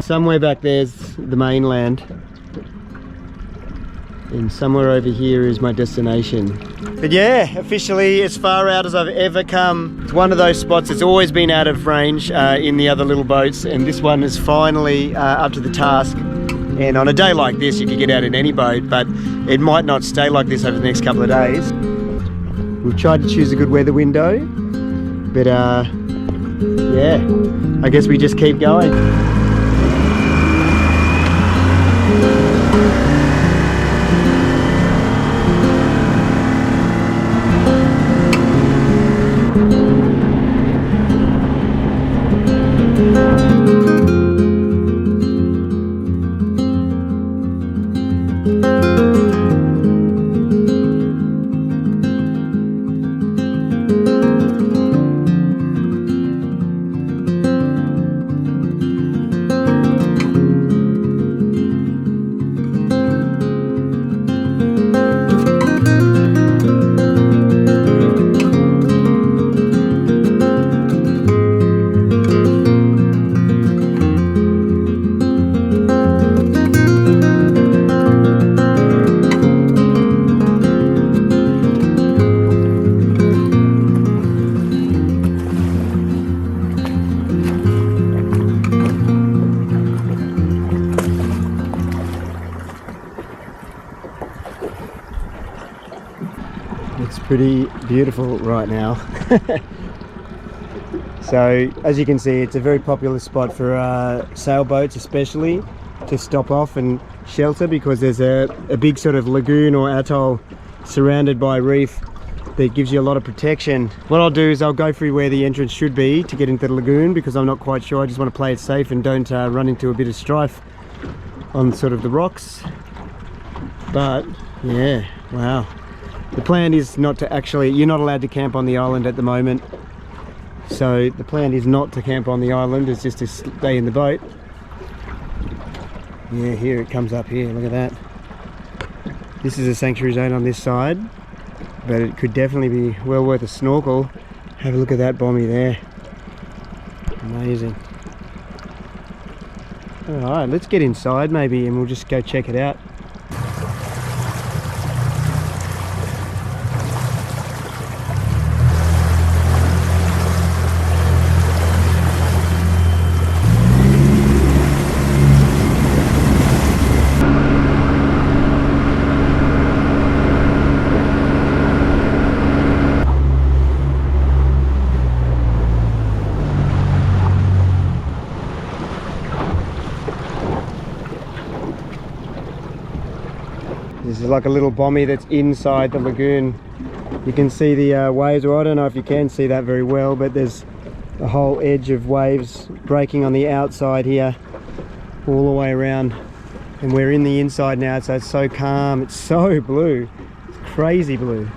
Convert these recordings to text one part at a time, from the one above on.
somewhere back there's the mainland, and somewhere over here is my destination. But yeah, officially as far out as I've ever come. It's one of those spots that's always been out of range in the other little boats, and this one is finally up to the task. And on a day like this, you could get out in any boat, but it might not stay like this over the next couple of days. We've tried to choose a good weather window, but yeah, I guess we just keep going. It's pretty beautiful right now. So as you can see, it's a very popular spot for sailboats especially, to stop off and shelter, because there's a big sort of lagoon or atoll surrounded by reef that gives you a lot of protection. What I'll do is I'll go through where the entrance should be to get into the lagoon, because I'm not quite sure. I just want to play it safe and don't run into a bit of strife on sort of the rocks. But yeah, wow. The plan is not to actually, you're not allowed to camp on the island at the moment. So the plan is not to camp on the island, it's just to stay in the boat. Yeah, here it comes up here, look at that. This is a sanctuary zone on this side, but it could definitely be well worth a snorkel. Have a look at that bommy there. Amazing. Alright, let's get inside maybe and we'll just go check it out. This is like a little bommy that's inside the lagoon. You can see the waves, or I don't know if you can see that very well, but there's a whole edge of waves breaking on the outside here, all the way around. And we're in the inside now, so it's so calm, it's so blue, it's crazy blue.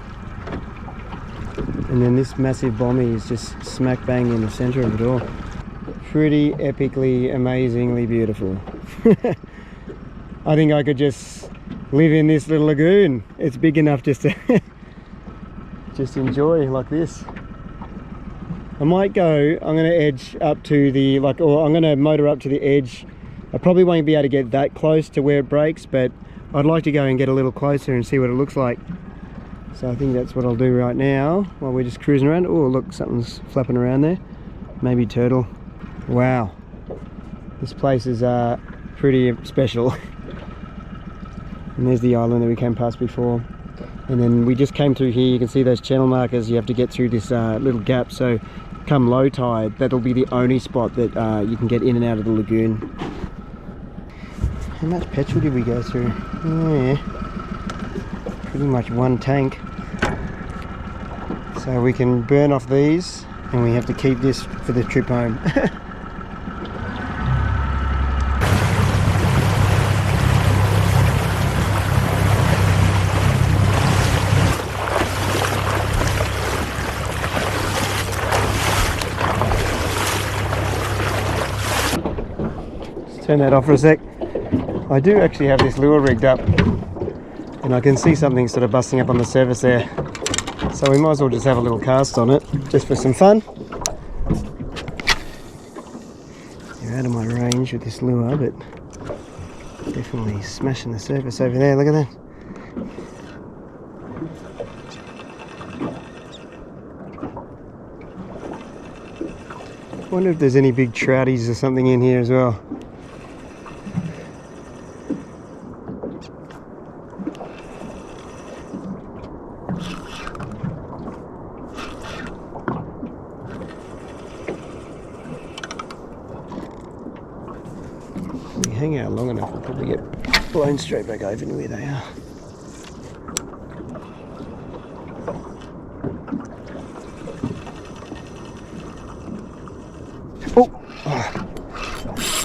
And then this massive bommy is just smack bang in the center of it all. Pretty epically, amazingly beautiful. I think I could just live in this little lagoon. It's big enough just to just enjoy like this. I might go, I'm going to edge up to the, or I'm going to motor up to the edge. I probably won't be able to get that close to where it breaks, but I'd like to go and get a little closer and see what it looks like. So I think that's what I'll do right now while we're just cruising around. Oh look, something's flapping around there. Maybe turtle. Wow, this place is pretty special. And there's the island that we came past before. And then we just came through here. You can see those channel markers. You have to get through this little gap. So come low tide, that'll be the only spot that you can get in and out of the lagoon. How much petrol did we go through? Oh, yeah. Pretty much one tank. So we can burn off these, and we have to keep this for the trip home. Turn that off for a sec. I do actually have this lure rigged up, and I can see something sort of busting up on the surface there. So we might as well just have a little cast on it, just for some fun. out of my range with this lure, but definitely smashing the surface over there. Look at that. I wonder if there's any big trouties or something in here as well. If we hang out long enough, we'll probably get blown straight back over to where they are.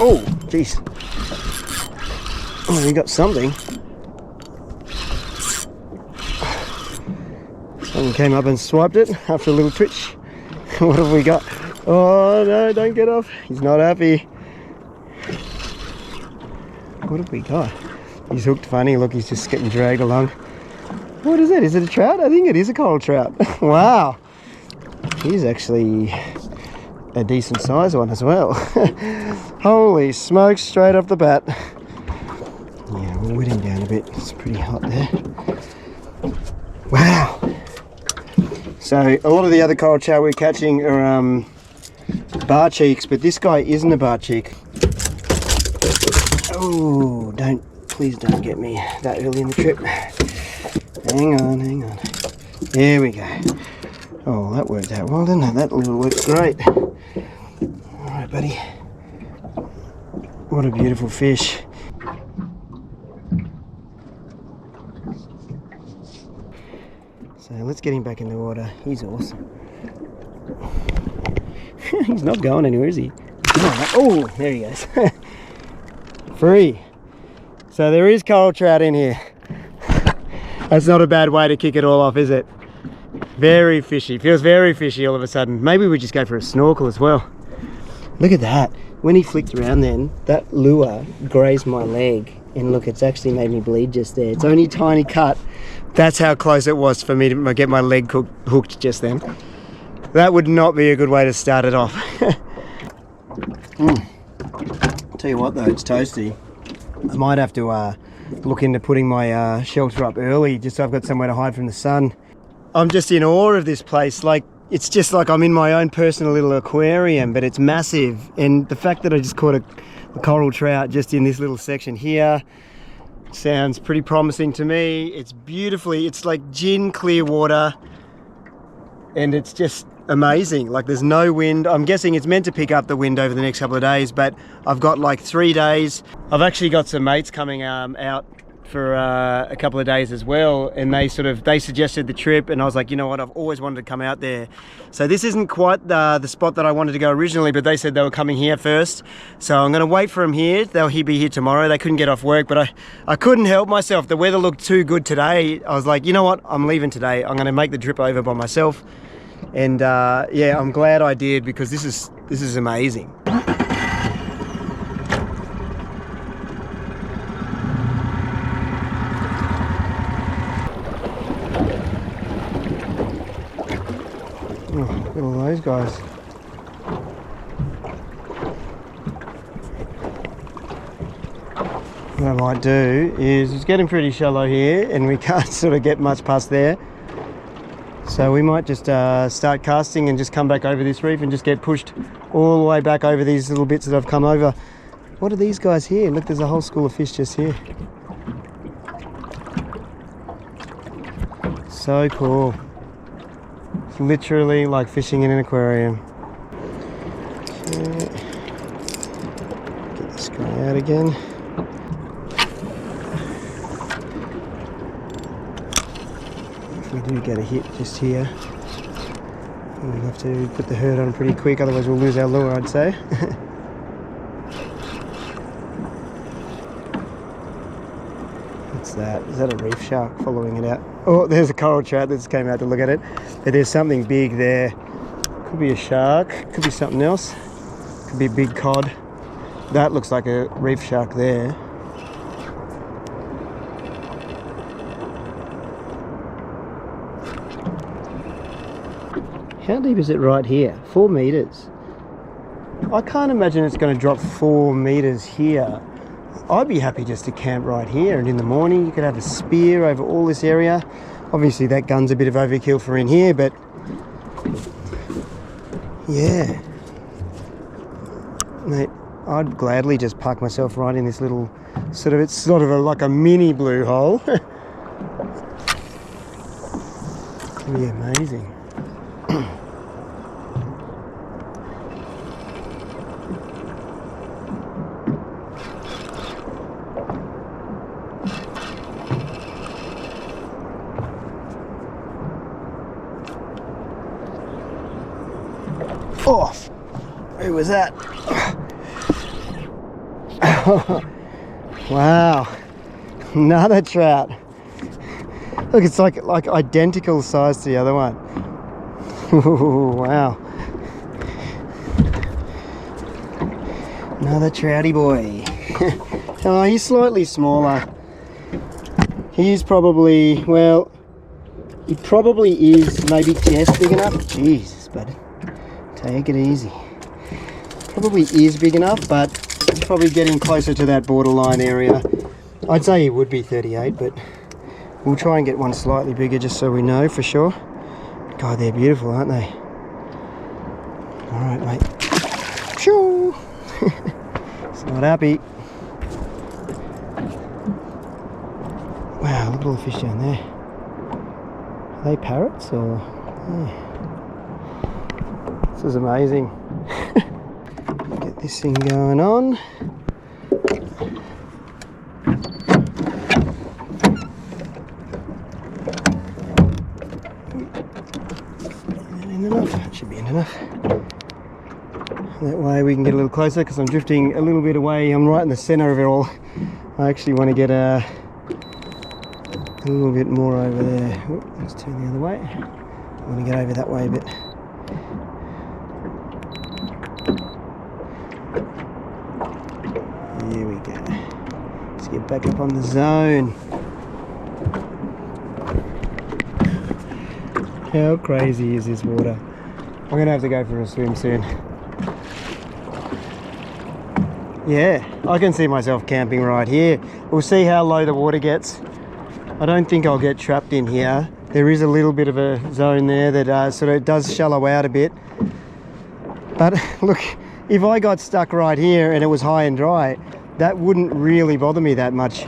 Oh, jeez. Oh, we got something. Someone came up and swiped it after a little twitch. What have we got? Oh no, don't get off. He's not happy. What have we got? He's hooked funny. Look, he's just getting dragged along. What is it? Is it a trout? I think it is a coral trout. Wow. He's actually a decent sized one as well. Holy smokes, straight off the bat. Yeah, we'll wet him down a bit. It's pretty hot there. Wow. So a lot of the other coral trout we're catching are bar cheeks, but this guy isn't a bar cheek. Oh, please don't get me that early in the trip. Hang on, hang on. There we go. Oh, that worked out well, didn't it? That lure worked great. Alright, buddy. What a beautiful fish. So let's get him back in the water. He's awesome. He's not going anywhere, is he? Oh, there he goes. Free. So there is coral trout in here. That's not a bad way to kick it all off, is it? Very fishy. Feels very fishy all of a sudden. Maybe we just go for a snorkel as well. Look at that. When he flicked around then, that lure grazed my leg. And look, it's actually made me bleed just there. It's only a tiny cut. That's how close it was for me to get my leg hooked just then. That would not be a good way to start it off. Tell you what though, it's toasty. I might have to look into putting my shelter up early, just so I've got somewhere to hide from the sun. I'm just in awe of this place. Like, it's just like I'm in my own personal little aquarium, but it's massive. And the fact that I just caught a coral trout just in this little section here sounds pretty promising to me. It's beautifully, it's like gin clear water, and it's just amazing. Like, there's no wind. I'm guessing it's meant to pick up the wind over the next couple of days, but I've got like 3 days. I've actually got some mates coming out for a couple of days as well, and they suggested the trip, and I was like, you know what, I've always wanted to come out there. So this isn't quite the spot that I wanted to go originally, but they said they were coming here first, so I'm going to wait for them here. They'll be here tomorrow. They couldn't get off work, but I couldn't help myself. The weather looked too good today. I was like, you know what, I'm leaving today. I'm going to make the trip over by myself, and yeah, I'm glad I did, because this is amazing. Oh, look at all those guys. What I might do is, it's getting pretty shallow here and we can't sort of get much past there. So we might just start casting and just come back over this reef and just get pushed all the way back over these little bits that I've come over. What are these guys here? Look, there's a whole school of fish just here. So cool. It's literally like fishing in an aquarium. Okay. Get this guy out again. If we do get a hit just here, we'll have to put the herd on pretty quick, otherwise we'll lose our lure, I'd say. What's that? Is that a reef shark following it out? Oh, there's a coral trout that just came out to look at it. But there's something big there. Could be a shark, could be something else. Could be a big cod. That looks like a reef shark there. How deep is it right here? 4 meters. I can't imagine it's going to drop 4 meters here. I'd be happy just to camp right here, and in the morning you could have a spear over all this area. Obviously that gun's a bit of overkill for in here, but yeah, mate, I'd gladly just park myself right in this little it's sort of like a mini blue hole. It'd be amazing. Oh, who was that? Wow, another trout. Look, it's like identical size to the other one. Wow, another trouty boy. Oh, he's slightly smaller. He's probably, well, he probably is maybe just big enough. Jesus, buddy. Take it easy. Probably is big enough, but it's probably getting closer to that borderline area. I'd say he would be 38, but we'll try and get one slightly bigger just so we know for sure. God, they're beautiful, aren't they? All right, mate. Shoo! It's not happy. Wow, look at all the fish down there. Are they parrots or? Yeah. This is amazing. Get this thing going on. Enough. That should be enough. That way we can get a little closer because I'm drifting a little bit away. I'm right in the center of it all. I actually want to get a little bit more over there. Oop, let's turn the other way. I want to get over that way a bit. Here we go. Let's get back up on the zone. How crazy is this water? I'm going to have to go for a swim soon. Yeah, I can see myself camping right here. We'll see how low the water gets. I don't think I'll get trapped in here. There is a little bit of a zone there that sort of does shallow out a bit. But look, if I got stuck right here and it was high and dry, that wouldn't really bother me that much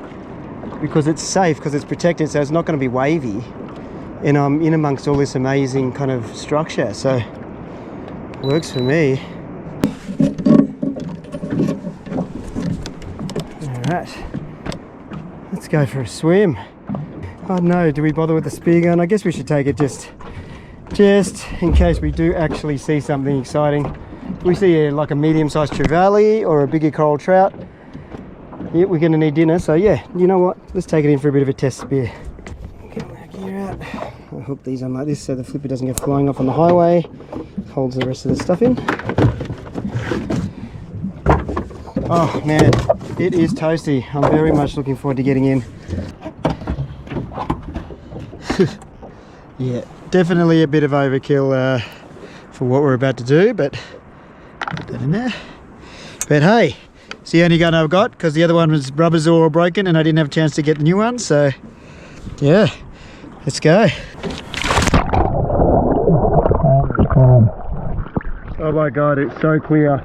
because it's safe, because it's protected, so it's not going to be wavy. And I'm in amongst all this amazing kind of structure, so it works for me. Alright, let's go for a swim. I don't know, do we bother with the spear gun? I guess we should take it just in case we do actually see something exciting. If we see like a medium-sized trevally or a bigger coral trout, yeah, we're going to need dinner, so yeah, you know what, let's take it in for a bit of a test spear. Get my gear out. I'll hook these on like this so the flipper doesn't go flying off on the highway. Holds the rest of the stuff in. Oh man, it is toasty. I'm very much looking forward to getting in. Yeah, definitely a bit of overkill for what we're about to do, but put that in there. But hey, it's the only gun I've got because the other one was rubbers all broken and I didn't have a chance to get the new one, so yeah, let's go. Oh my god, it's so clear.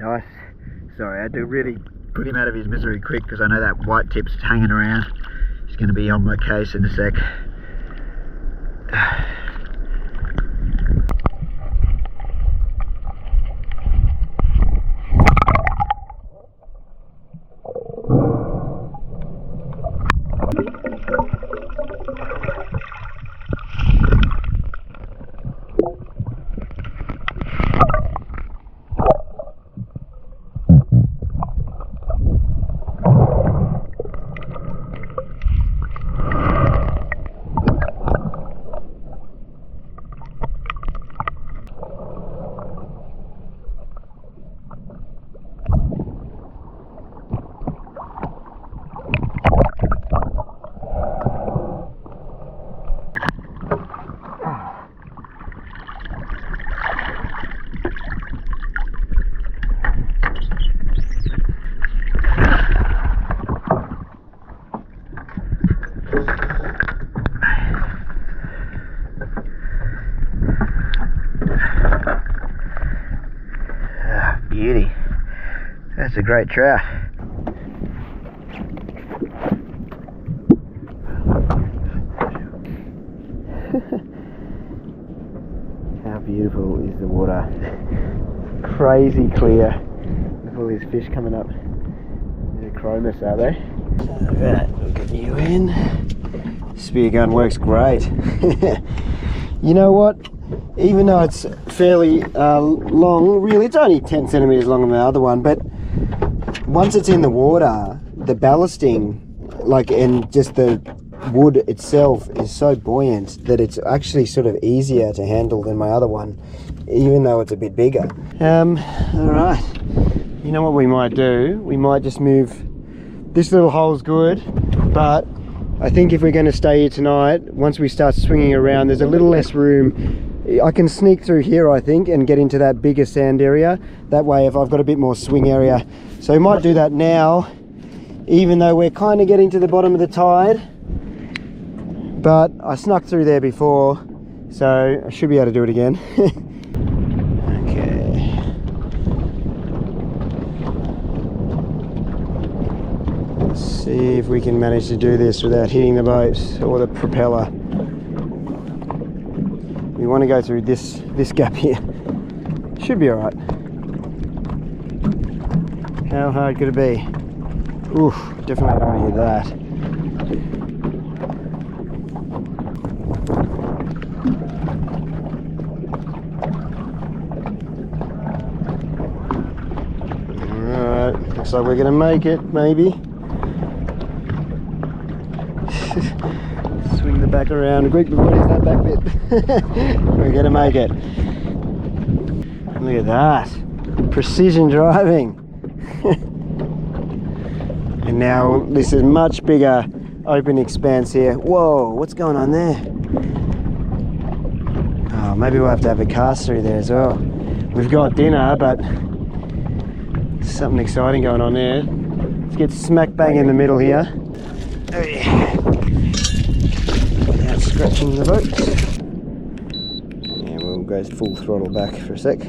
nice. Sorry, I had to really put him out of his misery quick because I know that white tip's hanging around. He's going to be on my case in a sec. Beauty. That's a great trout. How beautiful is the water? Crazy clear. With all these fish coming up. They're chromis, are they? Alright, we'll get you in. Spear gun works great. You know what? Even though it's fairly long, really it's only 10 centimeters long on the other one, but once it's in the water, the ballasting, and just the wood itself is so buoyant that it's actually sort of easier to handle than my other one, even though it's a bit bigger. Alright, you know what we might do? We might just move, this little hole's good, but I think if we're going to stay here tonight, once we start swinging around, there's a little less room. I can sneak through here, I think, and get into that bigger sand area. That way, if I've got a bit more swing area. So we might do that now, even though we're kind of getting to the bottom of the tide. But I snuck through there before, so I should be able to do it again. Okay. Let's see if we can manage to do this without hitting the boat or the propeller. We want to go through this gap here. Should be alright. How hard could it be? Oof, definitely don't want to hit that. Alright, looks like we're going to make it, maybe. Swing the back around. Greek, what is that back bit? We're gonna make it. Look at that. Precision driving. And now this is much bigger open expanse here. Whoa, what's going on there? Oh, maybe we'll have to have a cast through there as well. We've got dinner, but something exciting going on there. Let's get smack bang in the middle here. Oh yeah. Scratching the boat. Yeah, we'll go full throttle back for a sec.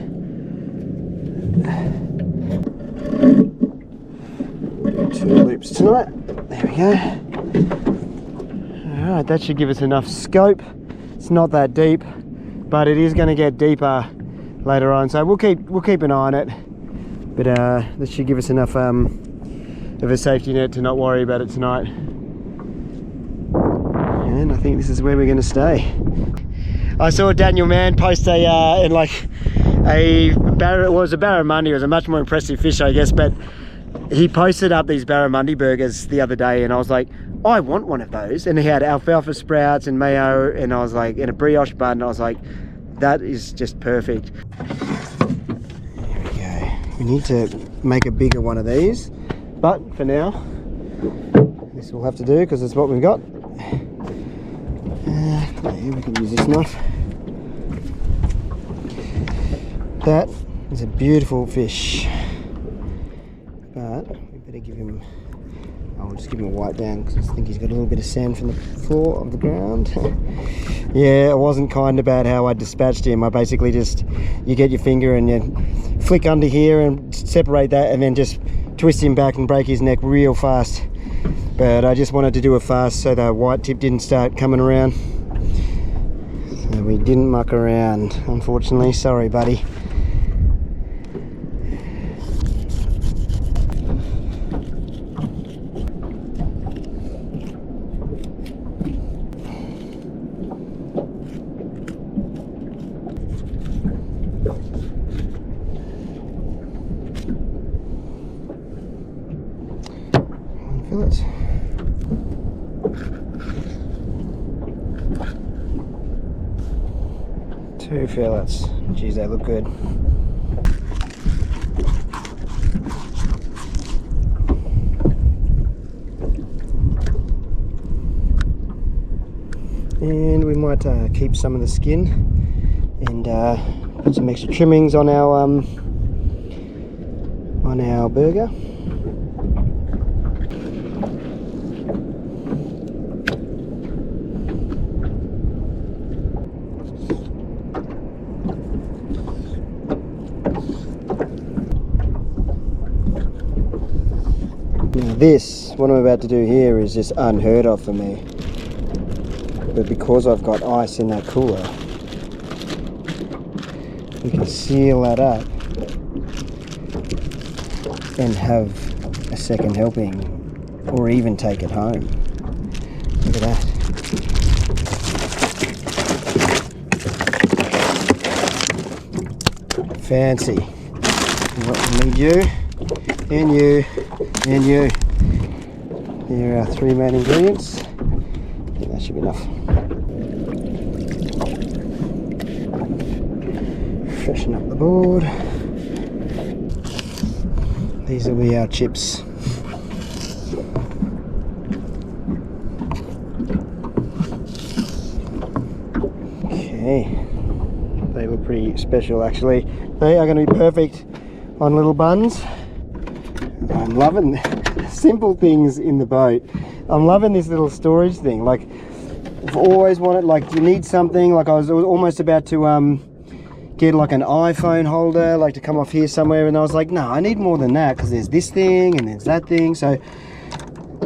Two loops tonight. There we go. Alright, that should give us enough scope. It's not that deep, but it is going to get deeper later on, so we'll keep an eye on it. But this should give us enough of a safety net to not worry about it tonight. And I think this is where we're going to stay. I saw Daniel Mann post a barramundi. It was a much more impressive fish, I guess, but he posted up these barramundi burgers the other day, and I was like, I want one of those. And he had alfalfa sprouts and mayo, and I was like, in a brioche bun, and I was like, that is just perfect. There we go. We need to make a bigger one of these, but for now, this will have to do because it's what we've got. We can use this knife. That is a beautiful fish, but we better give him, I'll just give him a wipe down because I think he's got a little bit of sand from the floor of the ground. Yeah, I wasn't kind about how I dispatched him. I basically just, you get your finger and you flick under here and separate that, and then just twist him back and break his neck real fast. But I just wanted to do it fast so the white tip didn't start coming around. So we didn't muck around, unfortunately. Sorry, buddy. Fillets. Two fillets. Geez, they look good. And we might keep some of the skin and put some extra trimmings on our burger. Now this, what I'm about to do here, is just unheard of for me. But because I've got ice in that cooler, we can seal that up and have a second helping, or even take it home. Look at that. Fancy. We need you, and you, and you. Here are our 3 main ingredients. I think that should be enough. Freshen up the board. These will be our chips. Okay, they look pretty special actually. They are going to be perfect on little buns. I'm loving simple things in the boat. I'm loving this little storage thing. Like, I've always wanted, like, you need something. Like, I was almost about to get like an iPhone holder, like to come off here somewhere, and I was like, no, I need more than that, because there's this thing and there's that thing. So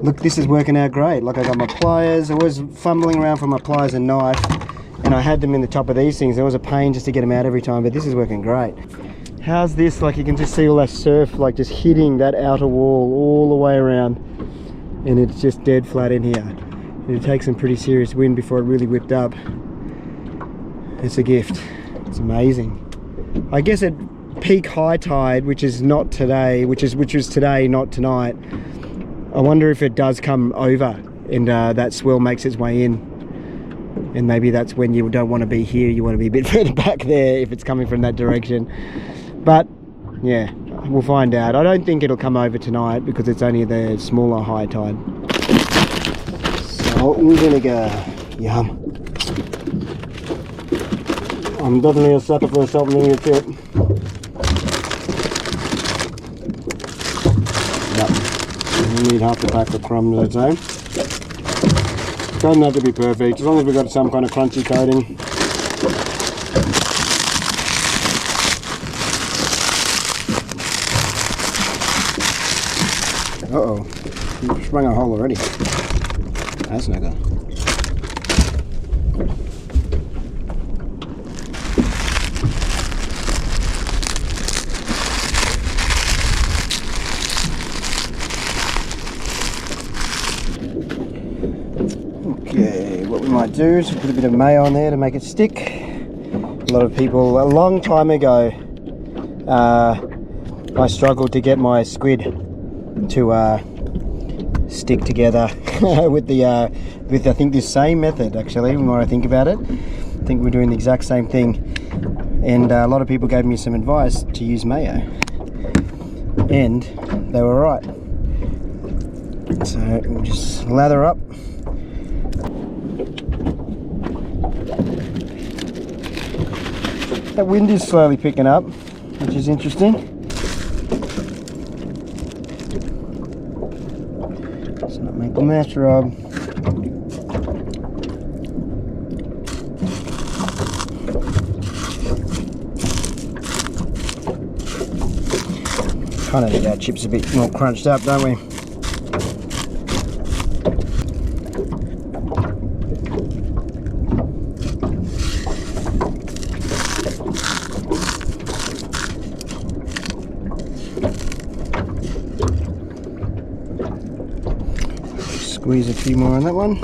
look, this is working out great. Like, I got my pliers. I was fumbling around for my pliers and knife, and I had them in the top of these things. It was a pain just to get them out every time, but this is working great. How's this? Like, you can just see all that surf like just hitting that outer wall all the way around, and it's just dead flat in here. It takes some pretty serious wind before it really whipped up. It's a gift. It's amazing. I guess at peak high tide, which is not today, which was today, not tonight, I wonder if it does come over and that swell makes its way in, and maybe that's when you don't want to be here, you want to be a bit further back there if it's coming from that direction. But yeah, we'll find out. I don't think it'll come over tonight because it's only the smaller high tide. Salt and vinegar, yum. I'm definitely a sucker for a salt and vinegar chip. Yep. You need half the pack of crumbs, I'd say. Doesn't have to be perfect, as long as we've got some kind of crunchy coating. Uh-oh, you sprung a hole already. That's no good. Okay, what we might do is put a bit of mayo on there to make it stick. A lot of people, a long time ago, I struggled to get my squid to stick together with I think this same method. Actually, the more I think about it, I think we're doing the exact same thing, and a lot of people gave me some advice to use mayo, and they were right. So we'll just lather up. That wind is slowly picking up, which is interesting. Let's not make a mess, Rob. Kind of need our chips a bit more crunched up, don't we? Squeeze a few more on that one.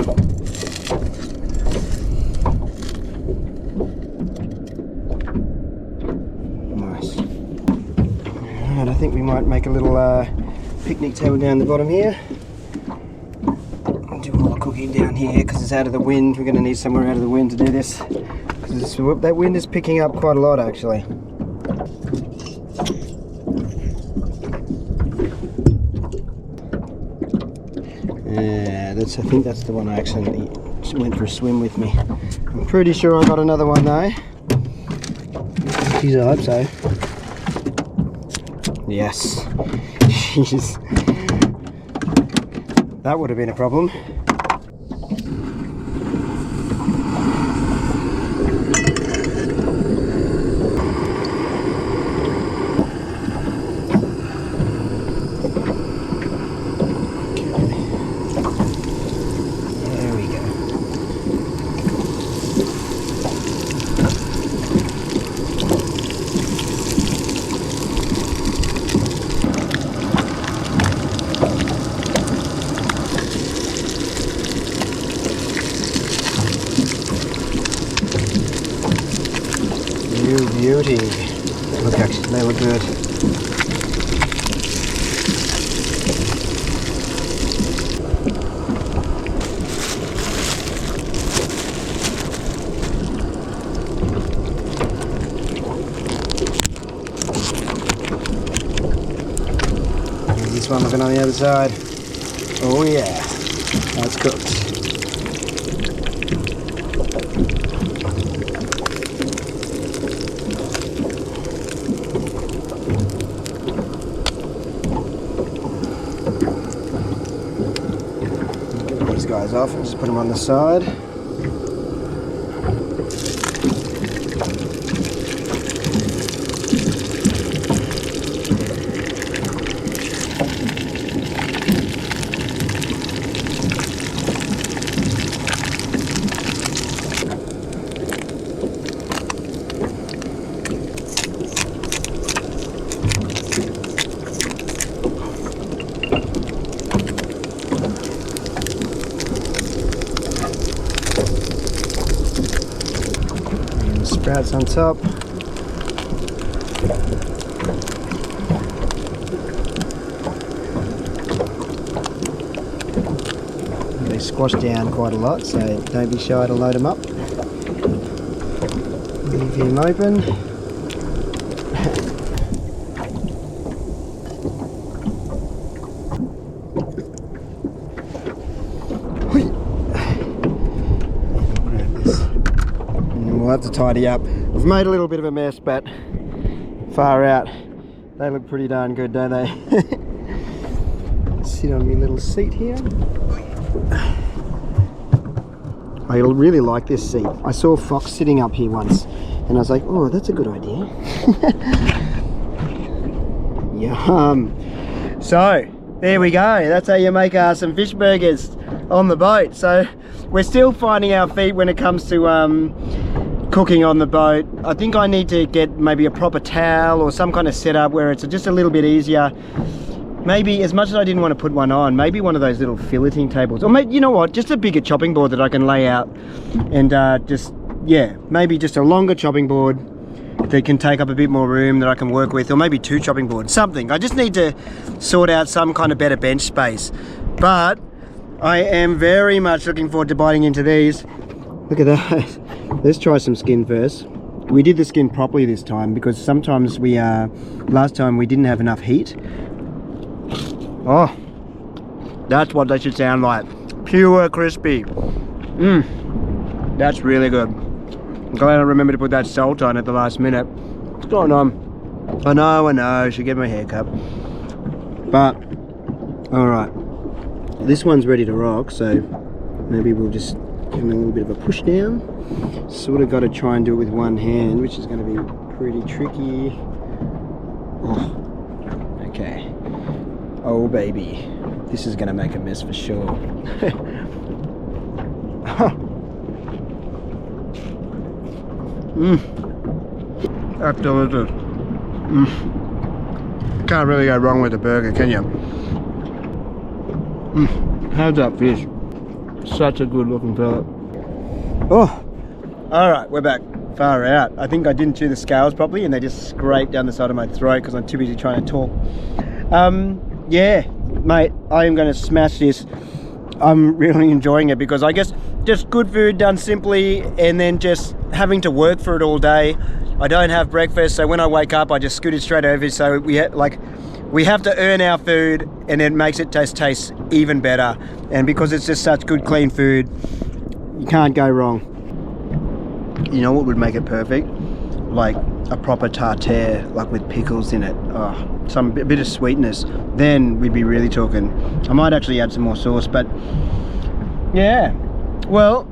Nice. Alright, I think we might make a little picnic table down the bottom here. I'll do all the cooking down here because it's out of the wind. We're going to need somewhere out of the wind to do this. That wind is picking up quite a lot actually. I think that's the one I accidentally went for a swim with me. I'm pretty sure I got another one though. Geez, I hope so. Yes. Jeez. That would have been a problem. Beauty. Look, actually, they look good. Here's this one looking on the other side. Oh yeah, that's cooked. Guys off and just put them on the side. Sprouts on top. They squash down quite a lot, so don't be shy to load them up. Leave him open. We'll have to tidy up. We've made a little bit of a mess, but far out. They look pretty darn good, don't they? Sit on my little seat here. I really like this seat. I saw a fox sitting up here once and I was like, oh, that's a good idea. Yum. So, there we go. That's how you make some fish burgers on the boat. So, we're still finding our feet when it comes to cooking on the boat. I think I need to get maybe a proper towel or some kind of setup where it's just a little bit easier. Maybe, as much as I didn't want to put one on, maybe one of those little filleting tables, or maybe, you know what, just a bigger chopping board that I can lay out and maybe just a longer chopping board that can take up a bit more room that I can work with, or maybe 2 chopping boards, something. I just need to sort out some kind of better bench space. But I am very much looking forward to biting into these. Look at that. Let's try some skin first. We did the skin properly this time because sometimes last time we didn't have enough heat. Oh, that's what they should sound like. Pure crispy. That's really good. I'm glad I remembered to put that salt on at the last minute. What's going on? I know, should get my hair cut. But, alright. This one's ready to rock, so maybe we'll just give them a little bit of a push down. Sort of got to try and do it with one hand, which is going to be pretty tricky. Oh, Okay. Oh baby, this is gonna make a mess for sure. That's delicious. Can't really go wrong with a burger, can you? How's that fish? Such a good looking fillet. Oh, all right, we're back. Far out. I think I didn't chew the scales properly and they just scraped down the side of my throat because I'm too busy trying to talk. Yeah, mate, I am going to smash this. I'm really enjoying it because I guess just good food done simply, and then just having to work for it all day. I don't have breakfast, so when I wake up I just scoot it straight over. So we have to earn our food, and it makes it taste even better. And because it's just such good clean food, you can't go wrong. You know what would make it perfect? Like a proper tartare, like with pickles in it. Oh, a bit of sweetness. Then we'd be really talking. I might actually add some more sauce, but yeah. Well,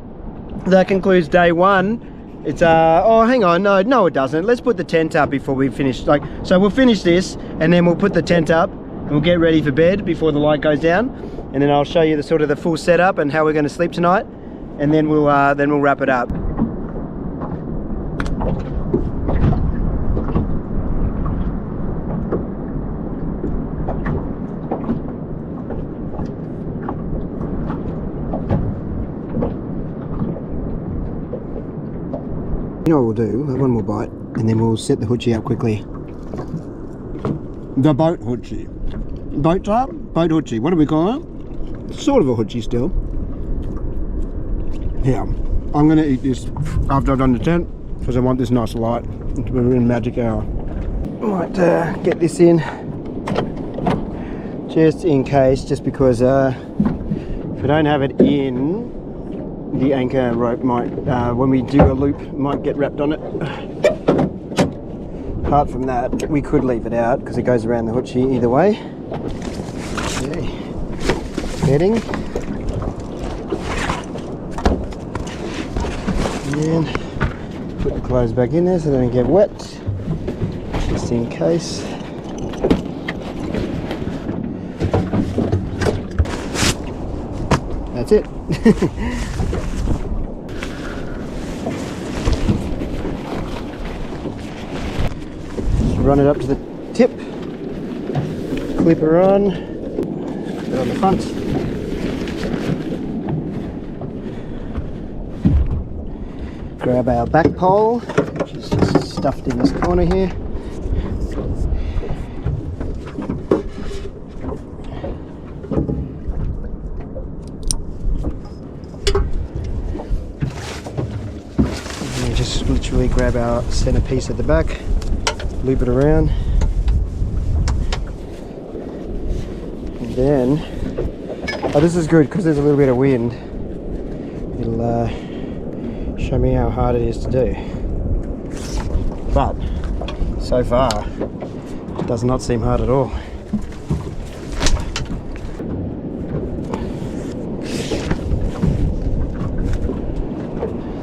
that concludes day one. It's oh, hang on, no it doesn't. Let's put the tent up before we finish. So we'll finish this, and then we'll put the tent up, and we'll get ready for bed before the light goes down, and then I'll show you the full setup and how we're going to sleep tonight, and then we'll wrap it up. You know what we'll do? One more bite, and then we'll set the hoochie up quickly. The boat hoochie. Boat type? Boat hoochie. What do we call it? Sort of a hoochie still. Yeah. I'm going to eat this after I've done the tent, because I want this nice light. We're in magic hour. Might get this in, just in case, just because if I don't have it in, the anchor rope might, when we do a loop, might get wrapped on it. Apart from that, we could leave it out because it goes around the hoochie either way. Okay. Bedding. And then put the clothes back in there so they don't get wet, just in case. That's it. Run it up to the tip, clip her on, put it on the front. Grab our back pole, which is just stuffed in this corner here. And we just literally grab our centerpiece at the back, loop it around, and then, oh, this is good because there's a little bit of wind. It'll show me how hard it is to do, but so far it does not seem hard at all.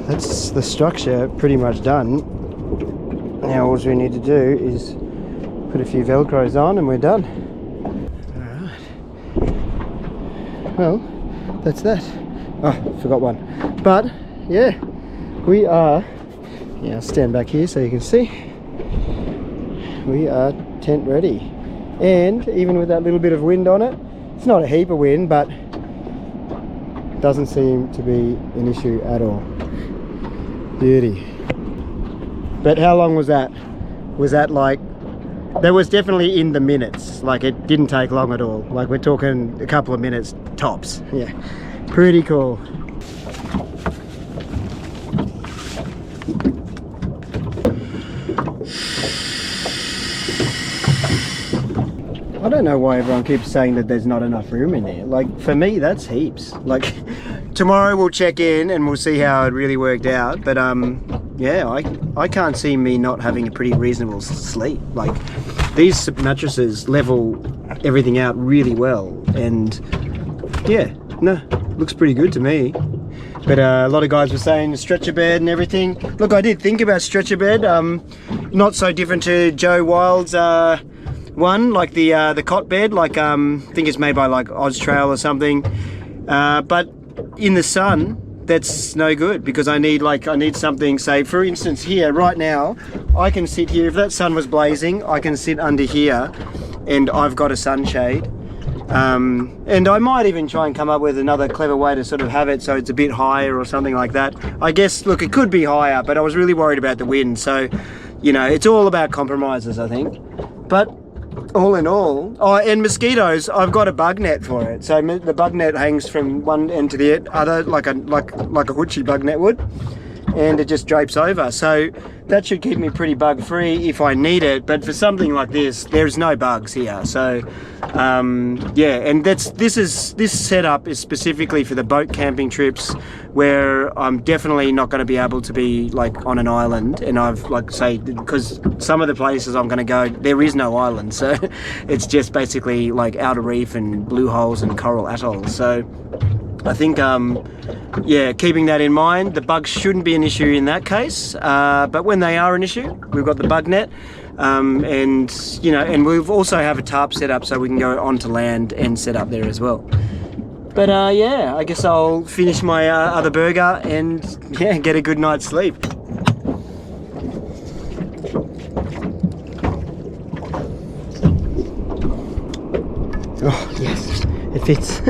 That's the structure pretty much done. Now all we need to do is put a few velcros on and we're done. Alright. Well, that's that. Oh, forgot one. But yeah, we are, yeah, I'll stand back here so you can see. We are tent ready. And even with that little bit of wind on it, it's not a heap of wind, but it doesn't seem to be an issue at all. Beauty. But how long was that? Was that like, that was definitely in the minutes. Like it didn't take long at all. Like we're talking a couple of minutes tops. Yeah, pretty cool. I don't know why everyone keeps saying that there's not enough room in there. Like for me, that's heaps. Like tomorrow we'll check in and we'll see how it really worked out. But yeah, I can't see me not having a pretty reasonable sleep. Like these mattresses level everything out really well, and yeah, no, looks pretty good to me. But a lot of guys were saying stretcher bed and everything. Look, I did think about stretcher bed. Not so different to Joe Wild's one, like the cot bed, like I think it's made by like Oz Trail or something. But in the sun, that's no good, because I need something. Say for instance here right now, I can sit here. If that sun was blazing, I can sit under here, and I've got a sunshade. And I might even try and come up with another clever way to sort of have it so it's a bit higher or something like that. I guess, look, it could be higher, but I was really worried about the wind. So, you know, it's all about compromises, I think. But all in all, oh, and mosquitoes, I've got a bug net for it. So the bug net hangs from one end to the other, like a hoochie bug net would, and it just drapes over. So that should keep me pretty bug free if I need it. But for something like this, there's no bugs here. So yeah, and this setup is specifically for the boat camping trips where I'm definitely not going to be able to be like on an island. And I've like say, because some of the places I'm going to go, there is no island, so it's just basically like outer reef and blue holes and coral atolls. So I think yeah, keeping that in mind, the bugs shouldn't be an issue in that case, but when they are an issue, we've got the bug net, and you know, and we've also have a tarp set up so we can go onto land and set up there as well. But yeah, I guess I'll finish my other burger and yeah, get a good night's sleep. Oh yes, it fits.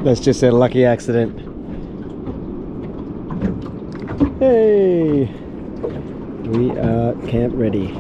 That's just a lucky accident. Hey, we are camp ready.